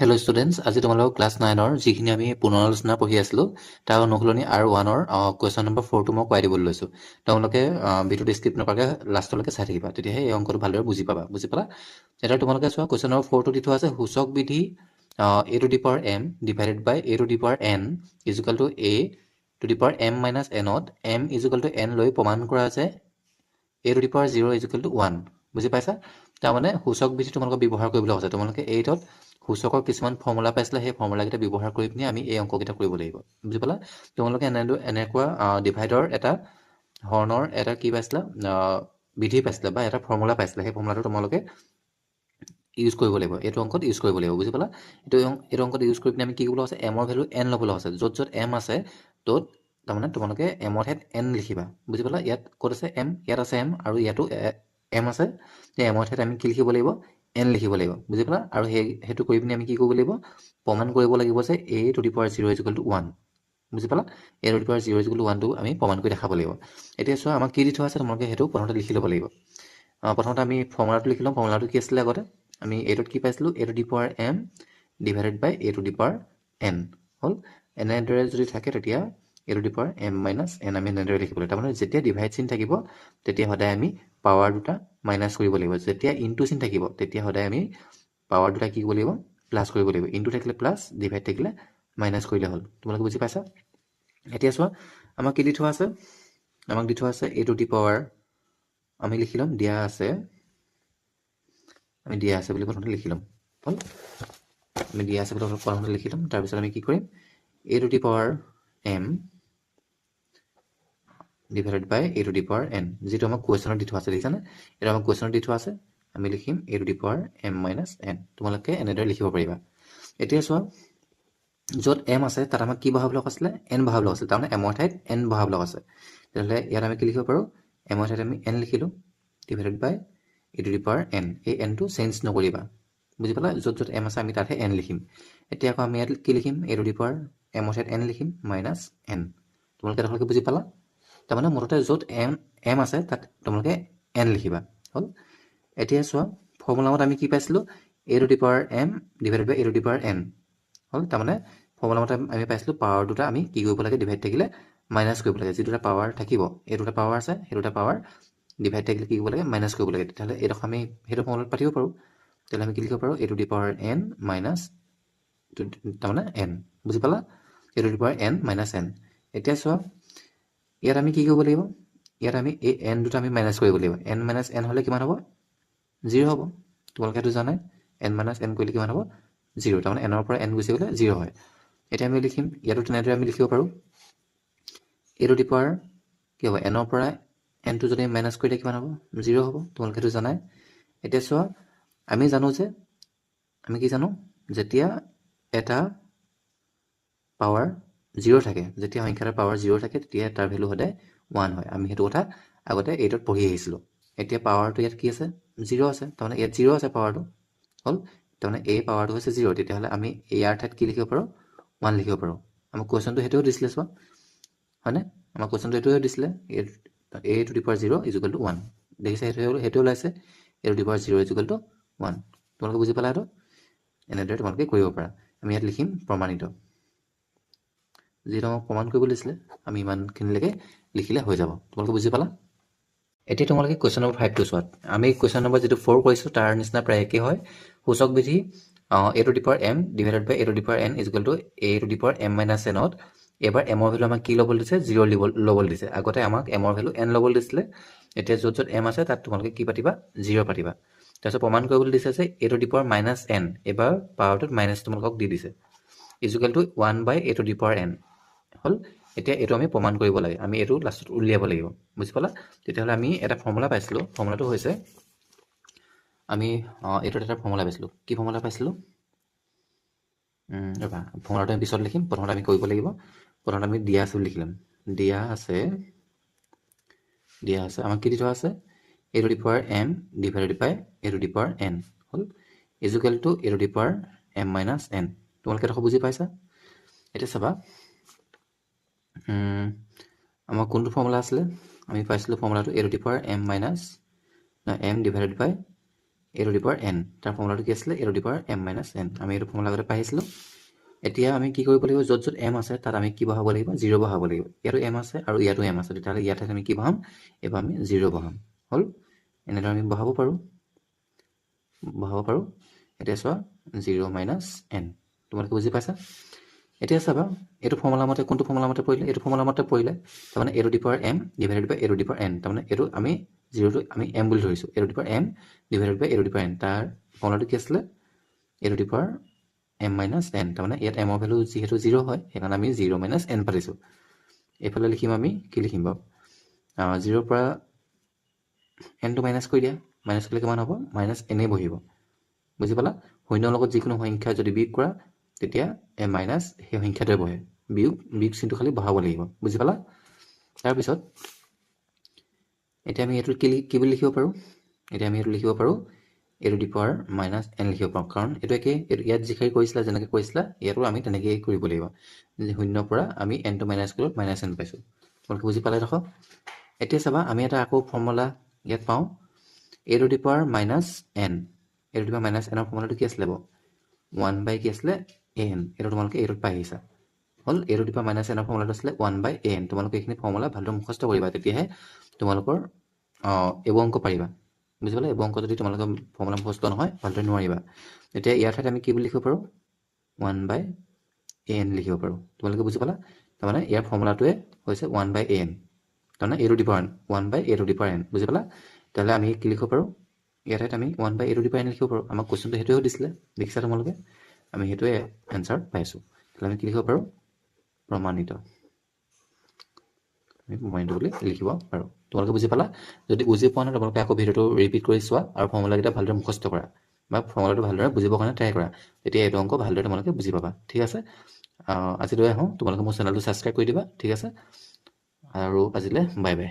Hello' students, আজি তোমালোকক class 9ৰ যিখিনি আমি পুনৰালোচনা পঢ়ি আছিলোঁ তাৰ অনুসলনি আৰু 1ৰ কুৱেশ্যন নম্বৰ 4টো মই কৰাই দিবলৈ লৈছোঁ। তোমালোকে ভিডিঅ'টো স্কিপ নকৰাকৈ লাষ্টলৈকে চাই থাকিবা, তেতিয়াহে এই অংকটো ভালদৰে বুজি পাবা। বুজি পালা? এতিয়া তোমালোকে চোৱা, কুৱেশ্যন নম্বৰ 4টো দি থোৱা আছে সূচক বিধি a to the power m divided by a to the power n is equal to a to the power m minus n-ত m is equal to n লৈ প্ৰমাণ কৰা আছে a to the power 0 is equal to 1। বুজি পাইছা? তাৰমানে সূচক বিধি তোমালোকক ব্যৱহাৰ কৰিবলৈ কৈছে। তোমালোকে 8ত সূচকৰ কিছুমান ফৰ্মুলা পাইছিলে, সেই ফৰ্মুলাকেইটা ব্যৱহাৰ কৰি পিনি আমি এই অংককেইটা কৰিব লাগিব। বুজি পালা? তোমালোকে এনেকুৱা ডিভাইডৰ এটা হৰণৰ এটা কি পাইছিলা, বিধি পাইছিলা বা এটা ফৰ্মুলা পাইছিলা। সেই ফৰ্মুলাটো তোমালোকে ইউজ কৰিব লাগিব, এইটো অংকত ইউজ কৰিব লাগিব। বুজি পালা? এইটো অংকত ইউজ কৰি পিনি আমি কি কৰিব আছে, এমৰ ভেলু n ল'বলৈ আছে। য'ত য'ত m আছে ত'ত তাৰমানে তোমালোকে এমৰ ঠাইত n লিখিবা। বুজি পালা? ইয়াত ক'ত আছে m, ইয়াত আছে m আৰু ইয়াতো m আছে। সেই এমৰ ঠাইত আমি কি লিখিব লাগিব, n লিখিব লাগিব। বুজি পালা? আৰু সেইটো কৰি পিনি আমি কি কৰিব লাগিব, প্ৰমাণ কৰিব লাগিব যে a to the power 0 is equal to 1। বুজি পালা? a to the power 0 is equal to 1টো আমি প্ৰমাণ কৰি দেখাব লাগিব। এতিয়া চোৱা, আমাক কি দি থোৱা আছে, তোমালোকে সেইটো প্ৰথমতে লিখি ল'ব লাগিব। প্ৰথমতে আমি ফৰ্মুলাটো লিখি ল'ম। ফৰ্মুলাটো কি আছিলে আগতে, আমি এইটোত কি পাইছিলোঁ, a to the power m divided by a to the power n হ'ল। এনেদৰে যদি থাকে তেতিয়া a to the power m minus n আমি এনেদৰে লিখিব লাগিব। তাৰমানে যেতিয়া ডিভাইড চিন থাকিব তেতিয়া সদায় আমি পাৱাৰ দুটা মাইনাছ কৰিব লাগিব। যেতিয়া ইনটু চিন থাকিব তেতিয়া সদায় আমি পাৱাৰ দুটা কি কৰিব লাগিব, প্লাছ কৰিব লাগিব। ইনটু থাকিলে প্লাছ, ডিভাইড থাকিলে মাইনাছ কৰিলে হ'ল। তোমালোকে বুজি পাইছা? এতিয়া চোৱা, আমাক কি দি থোৱা আছে, আমাক দি থোৱা আছে a to the power, আমি লিখি ল'ম দিয়া আছে, আমি দিয়া আছে বুলি প্ৰথমতে লিখি ল'ম। হ'ল, আমি দিয়া আছে বুলি প্ৰথমতে লিখি ল'ম। তাৰপিছত আমি কি কৰিম, a to the power m divided by a to the power n, যিটো আমাক কুৱেশ্যনত দি থোৱা আছে। দেখিছানে? এইটো আমাক কুৱেশ্যনত দি থোৱা আছে। আমি লিখিম a to the power m minus n। তোমালোকে এনেদৰে লিখিব পাৰিবা। এতিয়া চোৱা, য'ত m আছে তাত আমাক কি বহাবলৈ কৈছিলে, n বহাবলৈ কৈছিলে। তাৰমানে এমৰ ঠাইত n বহাবলৈ আছে। তেতিয়াহ'লে ইয়াত আমি কি লিখিব পাৰোঁ, এমৰ ঠাইত আমি n লিখিলোঁ divided by a to the power n। এই nটো চেঞ্জ নকৰিবা। বুজি পালা? য'ত য'ত m আছে আমি তাতহে n লিখিম। এতিয়া আকৌ আমি ইয়াত কি লিখিম, a to the power এমৰ ঠাইত n লিখিম মাইনাছ n। তোমালোকে তেওঁলোকে বুজি পালা? তাৰমানে মুঠতে য'ত m আছে তাত তোমালোকে n লিখিবা। হ'ল, এতিয়া চোৱা, ফৰ্মুলামত আমি কি পাইছিলোঁ, a to the power m divided by a to the power n হ'ল। তাৰমানে ফৰ্মুলামতে আমি পাইছিলোঁ পাৱাৰ দুটা আমি কি কৰিব লাগে, ডিভাইড থাকিলে মাইনাছ কৰিব লাগে। যি দুটা পাৱাৰ থাকিব, এই দুটা পাৱাৰ আছে, সেই দুটা পাৱাৰ ডিভাইড থাকিলে কি কৰিব লাগে, মাইনাছ কৰিব লাগে। তেতিয়াহ'লে এইডোখৰ আমি সেইটো ফৰ্মুলাত পাতিব পাৰোঁ। তেতিয়াহ'লে আমি কি লিখিব পাৰোঁ, a to the power n minus, তাৰমানে n। বুজি পালা? a to the power n minus n। এতিয়া চোৱা, ইয়াত আমি কি কৰিব লাগিব, ইয়াত আমি এই n দুটা আমি মাইনাছ কৰিব লাগিব। n মাইনাছ n হ'লে কিমান হ'ব, 0 হ'ব। তোমালোকে সেইটো জানাই, n মাইনাছ n কৰিলে কিমান হ'ব, 0। তাৰমানে n ৰ পৰা n গুচি গ'লে 0 হয়। এতিয়া আমি লিখিম, ইয়াতো তেনেদৰে আমি লিখিব পাৰোঁ, a to the power কি হ'ব, n ৰ পৰা nটো যদি মাইনাছ কৰিলে কিমান হ'ব, 0 হ'ব। তোমালোকে সেইটো জানাই। এতিয়া চোৱা, আমি জানো যে, আমি কি জানো, যেতিয়া এটা পাৱাৰ 0 থাকে, যেতিয়া সংখ্যাটাৰ পাৱাৰ 0 থাকে তেতিয়া তাৰ ভেলু সদায় 1 হয়। আমি সেইটো কথা আগতে 8ত পঢ়ি আহিছিলোঁ। এতিয়া পাৱাৰটো ইয়াত কি আছে, 0 আছে। তাৰমানে ইয়াত 0 আছে পাৱাৰটো। হ'ল, তাৰমানে এই পাৱাৰটো হৈছে 0। তেতিয়াহ'লে আমি ইয়াৰ ঠাইত কি লিখিব পাৰোঁ, 1 লিখিব পাৰোঁ। আমাক কুৱেশ্যনটো সেইটোও দিছিলে চোৱা, হয়নে? আমাক কুৱেশ্যনটো এইটোৱে দিছিলে, a to the power 0 is equal to 1। দেখিছে, সেইটো ওলাইছে, a to the power 0 is equal to 1। তোমালোকে বুজি পালা এইটো? এনেদৰে তোমালোকে কৰিব পাৰা। আমি ইয়াত লিখিম প্ৰমাণিত। যিটো আমাক প্ৰমাণ কৰিবলৈ দিছিলে আমি ইমানখিনিলৈকে লিখিলে হৈ যাব। তোমালোকে বুজি পালা? এতিয়া তোমালোকে কুৱেশ্যন নম্বৰ 5টো চোৱা। আমি কুৱেশ্যন নম্বৰ যিটো 4 কৰিছোঁ তাৰ নিচিনা প্ৰায় একেই হয়। সূচক বিধি a to the power m divided by a to the power n is equal to a to the power m minus n-ত এইবাৰ এমৰ ভেলু আমাক কি ল'বলৈ দিছে, 0 ল'বলৈ দিছে। আগতে আমাক এমৰ ভেলু n ল'বলৈ দিছিলে। এতিয়া য'ত য'ত m আছে তাত তোমালোকে কি পাতিবা, 0 পাতিবা। তাৰপিছত প্ৰমাণ কৰিবলৈ দিছে যে a to the power minus n, এইবাৰ পাৱাৰটোত মাইনাছ তোমালোকক দি দিছে, is equal to 1 by a to the power n। হ'ল, এতিয়া এইটো আমি প্ৰমাণ কৰিব লাগে। আমি এইটো লাষ্টত উলিয়াব লাগিব। বুজি পালা? তেতিয়াহ'লে আমি এটা ফৰ্মুলা পাইছিলোঁ। ফৰ্মুলাটো হৈছে, আমি এইটোত এটা ফৰ্মুলা পাইছিলোঁ। কি ফৰ্মুলা পাইছিলোঁ, ৰ'বা, ফৰ্মুলাটো আমি পিছত লিখিম। প্ৰথমতে আমি কৰিব লাগিব, প্ৰথমতে আমি দিয়া আছে বুলি লিখি ল'ম। দিয়া আছে আমাক কি দি থোৱা আছে, a to the power m divided by a to the power n হ'ল, is equal to a to the power m minus n। তোমালোকে দেখোন বুজি পাইছা? এতিয়া চাবা, আমাৰ কোনটো ফৰ্মুলা আছিলে, আমি পাইছিলোঁ ফৰ্মুলাটো a to the power m minus m divided by a to the power n তাৰ ফৰ্মুলাটো কি আছিল a to the power m minus n আমি এইটো ফৰ্মুলা আগতে পাইছিলো এতিয়া আমি কি কৰিব লাগিব য'ত য'ত m আছে তাত আমি কি বহাব লাগিব 0 বহাব লাগিব ইয়াতো m আছে আৰু ইয়াতো m আছে তেতিয়াহ'লে ইয়াত আমি কি বহাম এবাৰ আমি 0 বহাম হল এনেদৰে আমি বহাব পাৰো এতিয়া চোৱা 0 minus n তোমালোকে বুজি পাইছা এতিয়া চাবা এইটো ফৰ্মুলা মতে কোনটো ফৰ্মুলা মতে পৰিলে এইটো ফৰ্মুলা মতে পৰিলে তাৰমানে a to the power m divided by a to the power n তাৰমানে এইটো আমি 0 টো আমি m বুলি ধৰিছো a to the power m divided by a to the power n তাৰ ফৰ্মুলাটো কি আছিল a to the power m minus n তাৰমানে ইয়াত m ৰ ভ্যালু যেহেতু 0 হয় সেইকাৰণে আমি 0 minus n পাইছো এইফালে লিখিম আমি কি লিখিম বাৰু 0 ৰ পৰা n টো মাইনাস কৰি দিয়া মাইনাস কৰিলে কিমান হ'ব মাইনাস n এ বহিব বুজি পালা শূন্যৰ লগত যিকোনো সংখ্যা যদি বিয়োগ কৰা তেতিয়া এ মাইনাস সেই সংখ্যাটোৱে বহে বিয়োগ চিনটো খালি বহাব লাগিব বুজি পালা তাৰ পিছত এতিয়া আমি এটো কি বুলি লিখিব পাৰো এতিয়া আমি এটো লিখিব পাৰো a to the power minus n লিখিব পাৰো কাৰণ এটো একে ইয়াত যিখাই কৈছিলা যেনেকৈ কৈছিলা ইয়াতো আমি তেনেকৈ কৰিব লাগিব যে শূন্যৰ পৰা আমি n টো মাইনাস কৰি মাইনাস n পাইছো তোমালোকে বুজি পালে দেখো এতিয়া চাবা আমি এটা আকৌ ফৰ্মুলা ইয়াত পাও a to the power minus n a to the power minus n ৰ ফৰ্মুলাটো কি আছিল 1 by কি আছিল an এটো তোমালোকে এটোত পাই আহিছা হল a to the power minus n ৰ ফৰ্মুলাটো আছিল 1 by an তোমালোকে এইখিনি ফৰ্মুলা ভালদৰে মুখস্থ কৰিবা তেতিয়াহে তোমালোকৰ এই অংক পাৰিবা বুজি পালে এই অংক যদি তোমালোকৰ ফৰ্মুলা মুখস্থ নহয় ভালদৰে নোৱাৰিবা এতিয়া ইয়াৰ ঠাইত আমি কি বুলি লিখিব পাৰো 1 by an লিখিব পাৰো তোমালোকে বুজি পালা তাৰমানে ইয়াৰ ফৰ্মুলাটোৱে হৈছে 1 by an তাৰমানে a to the power 1 by a to the power n বুজি পালা তাহলে আমি কি লিখিব পাৰো ইয়াৰ ঠাইত আমি 1 by a to the power n লিখিব পাৰো আমাক কোৱেশ্চনটো হেতুৱে দিছিলে দেখিছা তোমালোকে আমি হেতুৱে আনসাৰ পাইছো তাহলে আমি কি লিখিব পাৰো প্ৰমাণিত আমি প্ৰমাণিত বুলি লিখিব পাৰো তোমালোকে বুজি পালা যদি বুজি পোৱা নাই তোমালোকে আকৌ ভিডিওটো ৰিপিট কৰি চোৱা আৰু ফৰ্মুলা কেইটা ভালদৰে মুখস্থ কৰা বা ফৰ্মুলাটো ভালদৰে বুজিবৰ কাৰণে ট্ৰাই কৰা তেতিয়া এইটো অংক ভালদৰে তোমালোকে বুজি পাবা ঠিক আছে আজিলৈ আহোঁ তোমালোকে মোৰ চেনেলটো ছাবস্ক্ৰাইব কৰি দিবা ঠিক আছে আৰু আজিলৈ বাই বাই